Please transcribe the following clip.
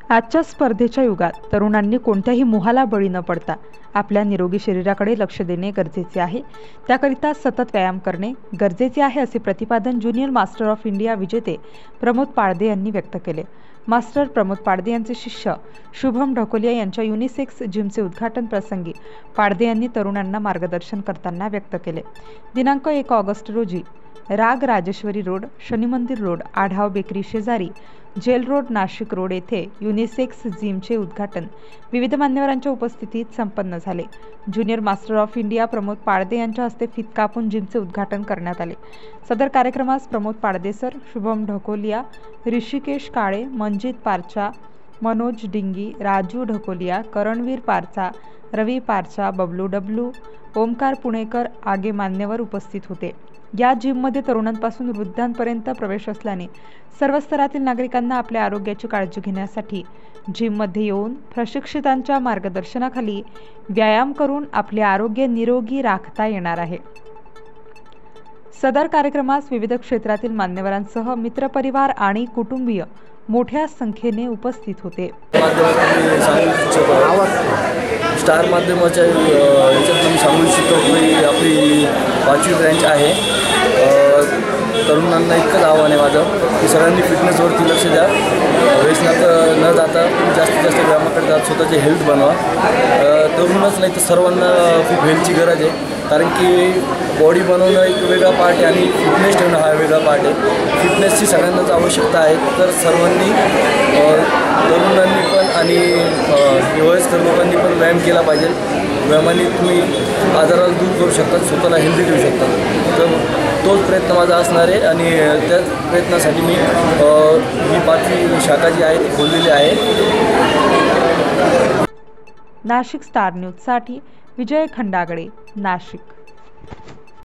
आजच्या स्पर्धेच्या युगात तरुणांनी कोणत्याही मोहाला बळी न पडता आपल्या निरोगी शरीराकडे लक्ष देणे गरजेचे आहे। त्याकरिता सतत व्यायाम करणे गरजेचे आहे असे प्रतिपादन ज्युनियर मास्टर ऑफ इंडिया विजेते प्रमोद पाळदे यांनी व्यक्त केले। मास्टर प्रमोद पाळदे यांचे शिष्य शुभम ढकोलिया यांच्या युनिसेक्स जिमचे उद्घाटन प्रसंगी पाळदे यांनी तरुणांना मार्गदर्शन करताना व्यक्त केले। दिनांक 1 ऑगस्ट रोजी राग राजेश्वरी रोड, शनी मंदिर रोड, आढाव बेकरी शेजारी, जेल रोड, नाशिक रोड येथे युनिसेक्स जिमचे उद्घाटन विविध मान्यवरांच्या उपस्थितीत संपन्न झाले। Junior master of India Pramod Palde यांच्या हस्ते फीत कापून जिमचे उद्घाटन करण्यात आले। सदर कार्यक्रमास प्रमोद पाळदे सर, शुभम ढकोलिया, ऋषिकेश काळे, मंजित पारचा, मनोज डिंगी, राजू ढकोलिया, करणवीर पारचा, रवी पारचा, बबलू डब्लू, ओमकार पुणेकर आगे मान्यवर उपस्थित होते। या जिममध्ये तरुणांपासून वृद्धांपर्यंत प्रवेश असल्याने सर्व स्तरातील नागरिकांना आपल्या आरोग्याची काळजी घेण्यासाठी जिममध्ये येऊन प्रशिक्षितांच्या मार्गदर्शनाखाली व्यायाम करून आपले आरोग्य निरोगी राखता येणार आहे। सदर कार्यक्रमास विविध क्षेत्रातील मान्यवरांसह मित्रपरिवार आणि कुटुंबीय मोठ्या संख्येने उपस्थित होते। स्टार माध्यमाच्या याच्यात मी सांगू इच्छितो की आपली 5वी ब्रँच आहे। तरुणांना इतकंच आव्हान आहे माझं की सगळ्यांनी फिटनेसवरती लक्ष द्या, व्यसनात न जाता जास्तीत जास्त व्यायामाकडे जात स्वतःची हेल्थ बनवा। तरुणच नाही तर सर्वांना खूप हेल्थची गरज आहे, कारण की बॉडी बनवणं एक वेगळा पार्ट आहे आणि फिटनेस ठेवणं हा वेगळा पार्ट आहे। फिटनेसची सगळ्यांनाच आवश्यकता आहे, तर सर्वांनी तरुणांनी पण आणि वयस्कर लोकांनी पण व्यायाम केला पाहिजे। व्यायामाने तुम्ही आजाराला दूर करू शकता, स्वतःला हेल्दी ठेवू शकता। तर तोच प्रयत्न माझा असणार आहे आणि त्याच प्रयत्नासाठी मी ही 5वी शाखा जी आहे ती खोललेली आहे। नाशिक स्टार न्यूजसाठी विजय खंडागळे, नाशिक।